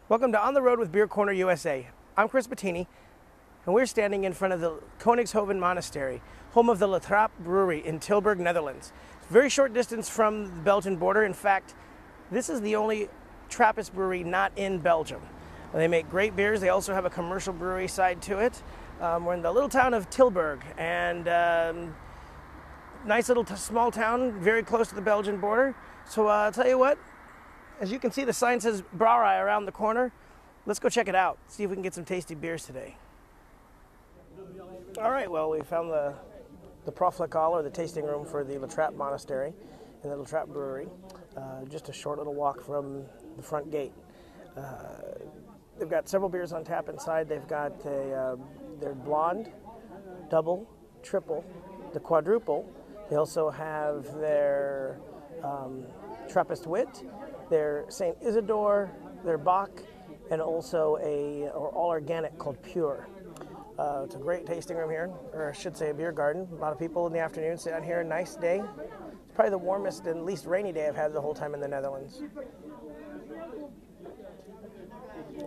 Welcome to On the Road with Beer Corner USA. I'm Chris Bettini, and we're standing in front of the Koningshoven Monastery, home of the Trappe Brewery in Tillburg, Netherlands. It's a very short distance from the Belgian border. In fact, this is the only Trappist brewery not in Belgium. They make great beers. They also have a commercial brewery side to it. We're in the little town of Tillburg, and nice little small town, very close to the Belgian border. So I'll tell you what, as you can see, the sign says Brouwerij around the corner. Let's go check it out, see if we can get some tasty beers today. All right, well, we found the proflocal, or the tasting room for the Trappe Monastery and the Trappe Brewery. Just a short little walk from the front gate. They've got several beers on tap inside. They've got their blonde, double, triple, the quadruple. They also have their Trappist wit, their St. Isid'or, their Bock, and also a all organic called PUUR. It's a great tasting room here, or I should say a beer garden. A lot of people in the afternoon sit out here, a nice day. It's probably the warmest and least rainy day I've had the whole time in the Netherlands.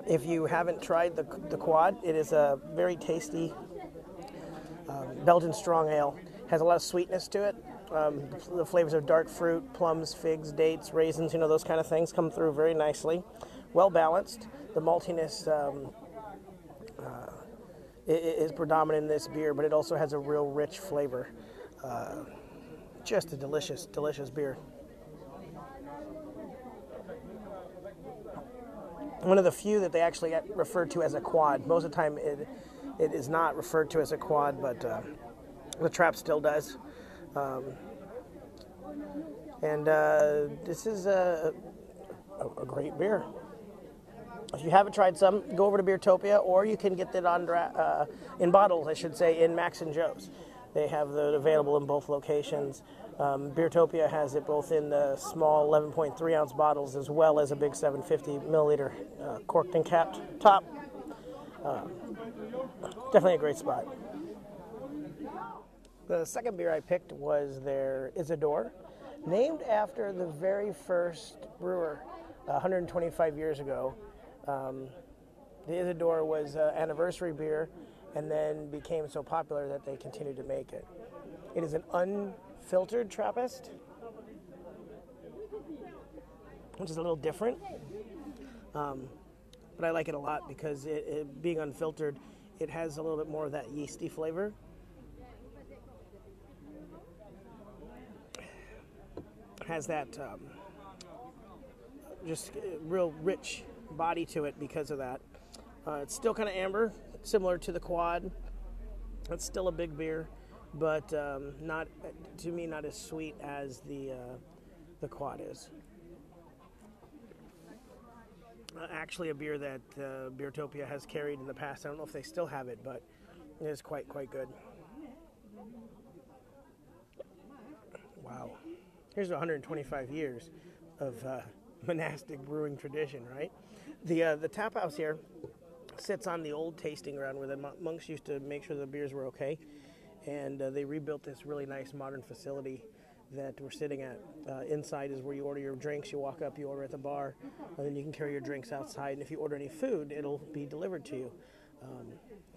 If you haven't tried the Quad, it is a very tasty Belgian strong ale. Has a lot of sweetness to it. The flavors of dark fruit, plums, figs, dates, raisins, you know, those kind of things come through very nicely. Well balanced. The maltiness is predominant in this beer, but it also has a real rich flavor. Just a delicious, delicious beer. One of the few that they actually get referred to as a quad. Most of the time it is not referred to as a quad, but the Trappe still does. This is a great beer. If you haven't tried some, go over to Beertopia, or you can get it on in bottles, I should say, in Max and Joe's. They have it available in both locations. Beertopia has it both in the small 11.3 ounce bottles as well as a big 750 milliliter corked and capped top. Definitely a great spot. The second beer I picked was their Isid'or, named after the very first brewer 125 years ago. The Isid'or was an anniversary beer and then became so popular that they continued to make it. It is an unfiltered Trappist, which is a little different, but I like it a lot because it being unfiltered, it has a little bit more of that yeasty flavor. Has that just real rich body to it because of that. It's still kind of amber, similar to the Quad. It's still a big beer, but not, to me, not as sweet as the Quad is. Actually, a beer that Beertopia has carried in the past. I don't know if they still have it, but it is quite good. Wow. Here's 125 years of monastic brewing tradition, right? The tap house here sits on the old tasting ground where the monks used to make sure the beers were okay, and they rebuilt this really nice modern facility that we're sitting at. Inside is where you order your drinks. You walk up, you order at the bar, and then you can carry your drinks outside, and if you order any food, it'll be delivered to you,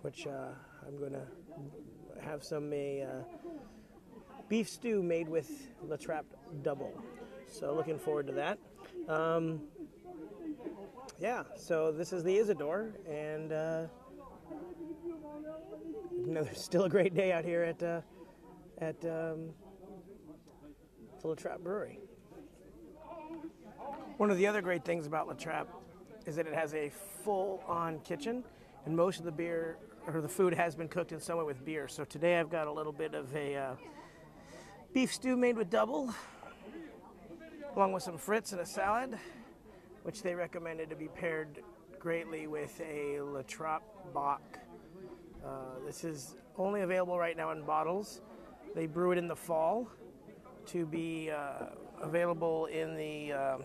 which I'm going to have some beef stew made with the Trappe double. So looking forward to that. Yeah, so this is the Isid'or, and there's still a great day out here at the Trappe Brewery. One of the other great things about La Trappe is that it has a full-on kitchen, and most of the beer or the food has been cooked in some way with beer. So today I've got a little bit of a beef stew made with double, along with some frites and a salad, which they recommended to be paired greatly with a La Trappe Bock. This is only available right now in bottles. They brew it in the fall to be available in the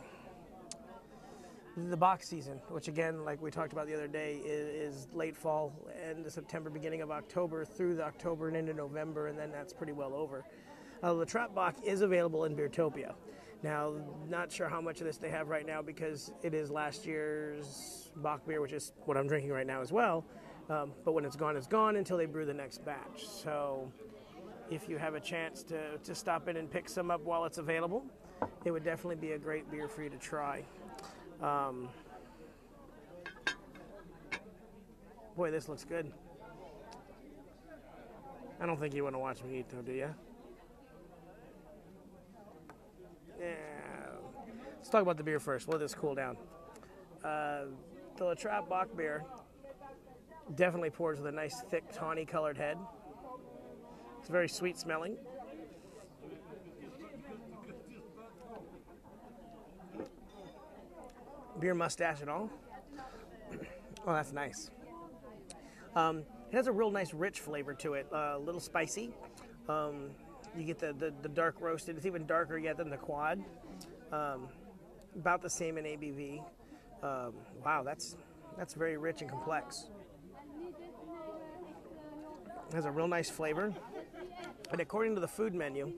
The Bock season, which again, like we talked about the other day, is late fall, end of September, beginning of October, through the October and into November, and then that's pretty well over. The Trappe Bock is available in Beertopia. Now, not sure how much of this they have right now because it is last year's Bockbier, which is what I'm drinking right now as well. But when it's gone until they brew the next batch. So if you have a chance to stop in and pick some up while it's available, it would definitely be a great beer for you to try. Boy, this looks good. I don't think you want to watch me eat, though, do you? Yeah. Let's talk about the beer first. Let this cool down. The La Trappe Bock beer definitely pours with a nice, thick, tawny colored head. It's very sweet smelling. Beer mustache at all. Oh, that's nice. It has a real nice rich flavor to it, a little spicy. You get the dark roasted. It's even darker yet than the Quad. About the same in ABV. Wow, that's very rich and complex. It has a real nice flavor. And according to the food menu,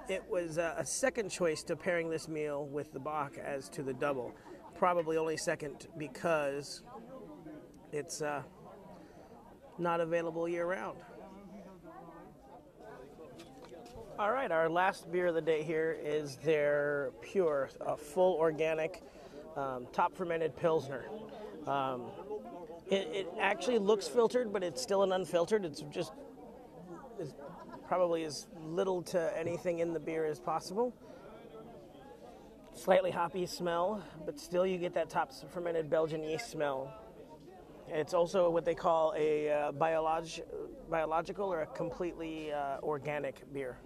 it was a second choice to pairing this meal with the Bock as to the double. Probably only second because it's not available year-round. All right, our last beer of the day here is their PUUR, a full organic, top fermented pilsner. It actually looks filtered, but it's still an unfiltered. It's probably as little to anything in the beer as possible. Slightly hoppy smell, but still you get that top fermented Belgian yeast smell. It's also what they call a biological or a completely organic beer.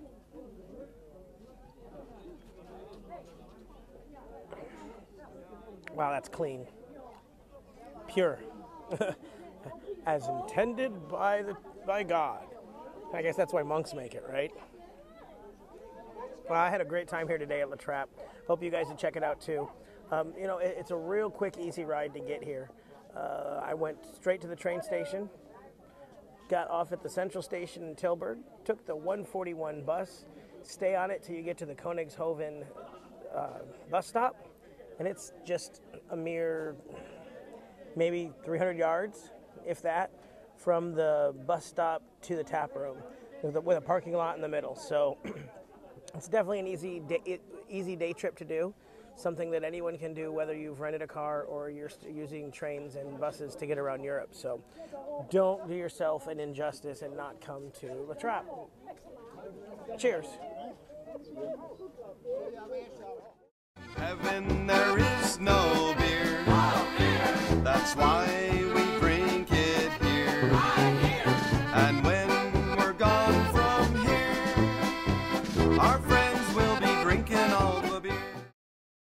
Wow, that's clean. Pure. As intended by God. I guess that's why monks make it, right? Well, I had a great time here today at La Trappe. Hope you guys would check it out too. It's a real quick, easy ride to get here. I went straight to the train station, got off at the central station in Tillburg, took the 141 bus, stay on it till you get to the Koningshoven bus stop, and it's just a mere maybe 300 yards, if that, from the bus stop to the tap room, with a parking lot in the middle. So it's definitely an easy day trip to do, something that anyone can do, whether you've rented a car or you're using trains and buses to get around Europe. So don't do yourself an injustice and not come to La Trappe. Cheers. Heaven, there